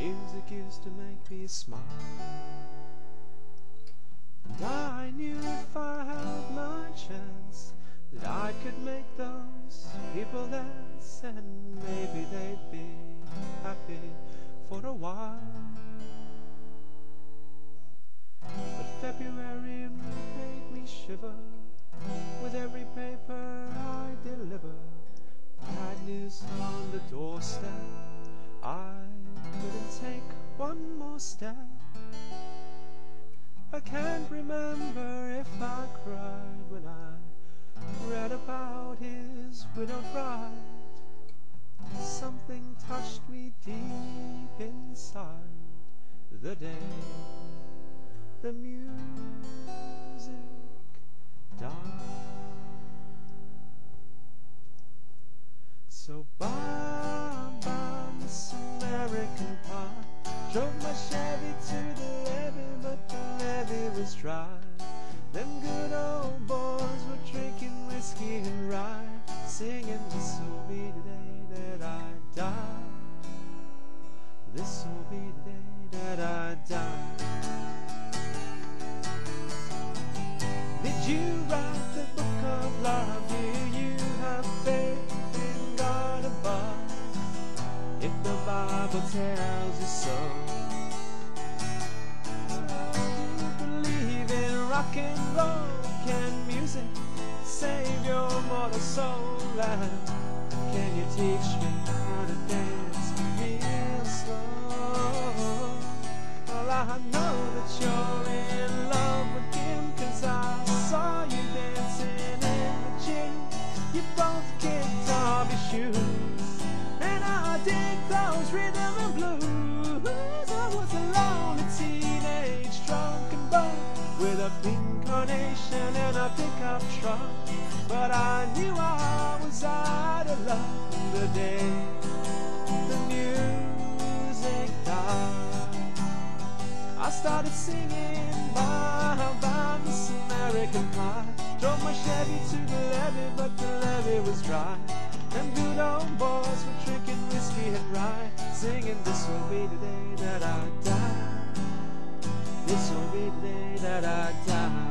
Music used to make me smile, and I knew if I had my chance that I could make those people dance, and maybe they'd be happy for a while. But February made me shiver with every paper I deliver. Bad news on the doorstep, I couldn't take one more step. I can't remember if I cried when I read about his widowed bride. Something touched me deep inside the day the music died. So bye bye Miss American Pie, drove my Chevy to the levee, but the levee was dry. Them good old boys were drinking whiskey and rye, singing this'll be the day that I die. This'll be the day that I die. Did you write the book of love? Do you have faith in God above? If the Bible tells you so, do you believe in rock and roll? Can music save your mortal soul? And can you teach me how to dance real slow? Well, I know that you're in love with him, 'cause I saw you dancing in the gym. You both kicked off your shoes, and I did those rhythm and blues. I was a lonely teenage drunken boy with a pink carnation and a pickup truck, but I knew I was out of luck the day the music died. I started singing bye bye Miss American Pie, drove my Chevy to the levee, but the levee was dry. Them good old boys were drinking whiskey and rye, singing this'll be the day that I die. This'll be the day that I die.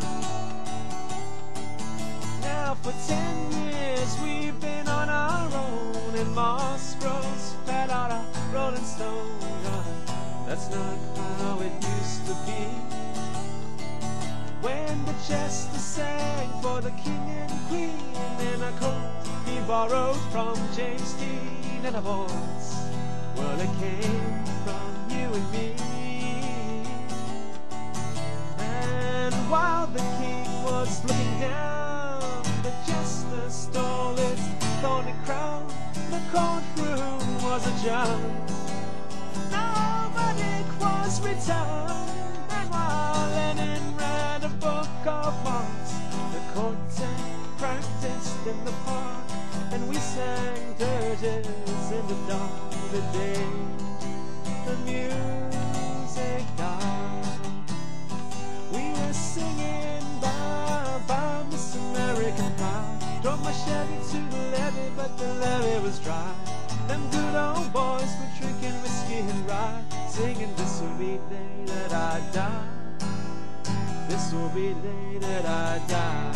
Now for 10 years we've been on our own, and moss grows fat out of Rolling Stone. That's not how it used to be, when the jester sang for the king and queen in a coat he borrowed from James Dean, and a voice, well, it came from you and me. And while the king was looking down, the jester stole his thorny crown. The courtroom was a jam, nobody was returned. And while Lenin read a book of Marx, the quartet practiced in the park, and we sang dirges in the dark the day the music died. We were singing bye bye Miss American Pie, drove my Chevy to the levee, but the levee was dry. Them good old boys were drinking whiskey and rye, singing this'll be the day that I die. This'll be the day that I die.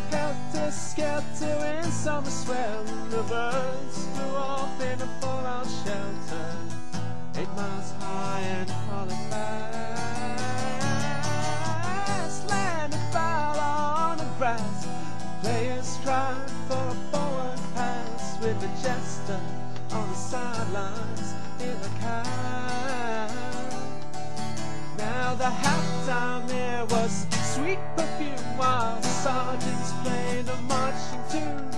Helter skelter in summer swell, the birds flew off in a fallout shelter, 8 miles high and falling fast. Landed foul on the grass, players tried for a forward pass, with the jester on the sidelines in a cab. Now the halftime there was sweet perfume, while the sergeants played a marching tune.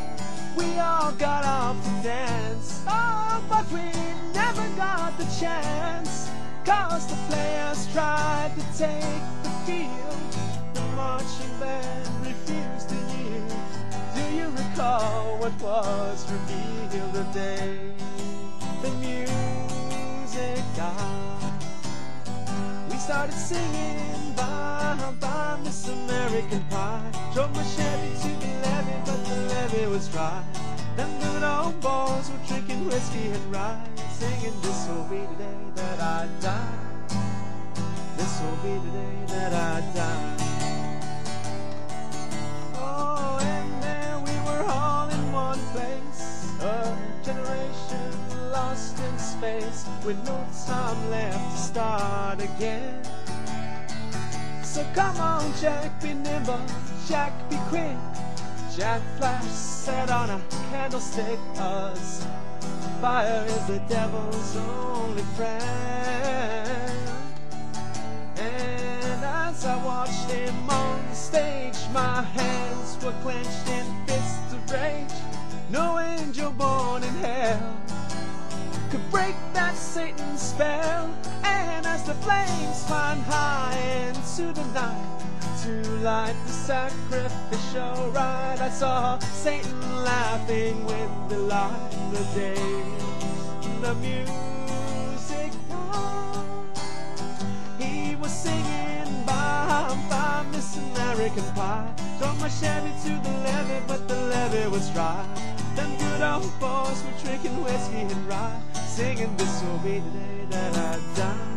We all got off to dance, oh, but we never got the chance, 'cause the players tried to take the field. The marching band refused to yield. Do you recall what was revealed the day the music died? We started singing bye bye Miss American Pie, drove my Chevy to the levee, but the levee was dry. Them good old boys were drinking whiskey and rye, singing, this'll be the day that I die. This'll be the day that I die. Oh, and there we were all in one place, a generation lost in space, with no time left to start again. So come on, Jack, be nimble, Jack, be quick. Jack Flash sat on a candlestick, 'cause fire is the devil's only friend. And as I watched him on stage, my hands were clenched in fists of rage. No angel born in hell could break that Satan spell. And as the flames climbed high into the night to light the sacrificial rite, I saw Satan laughing with delight. The day the music died, he was singing by Miss American Pie. Drove my Chevy to the levee, but the levee was dry. Them good old boys were drinking whiskey and rye, singing, this'll be the day that I die.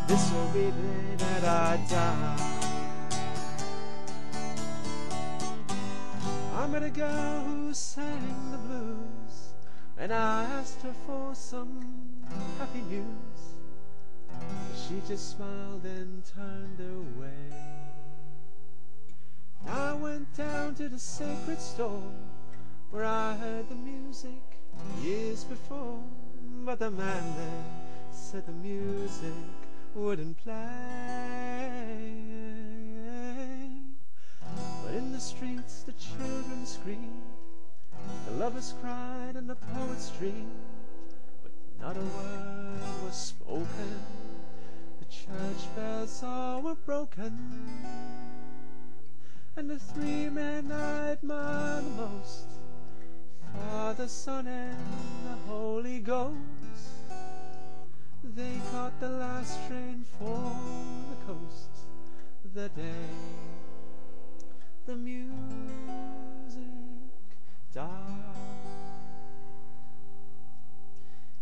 This'll be the day that I die. I met a girl who sang the blues, and I asked her for some happy news. She just smiled and turned away. I went down to the sacred store where I heard the music years before, but the man there said the music wouldn't play. But in the streets the children screamed, the lovers cried and the poets dreamed, but not a word was spoken. The church bells all were broken, and the three men I admire the most, Father, Son, and the Holy Ghost, they caught the last train for the coast the day the music died.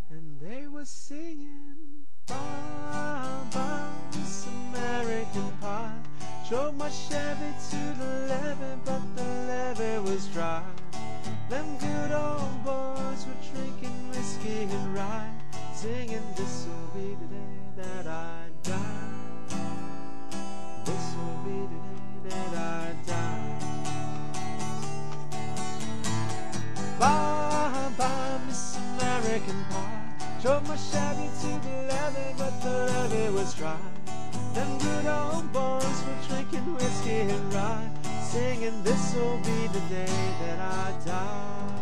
And they were singing, bye, bye, Miss American Pie. Drove my Chevy to the levee, but the levee was dry. Them good old boys were drinking whiskey and rye, singing, this'll be the day that I die. This'll be the day that I die. Bye, bye, Miss American Pie. Drove my Chevy to the levee, but the levee was dry. Them good old boys were drinking whiskey and rye, singing, this'll be the day that I die.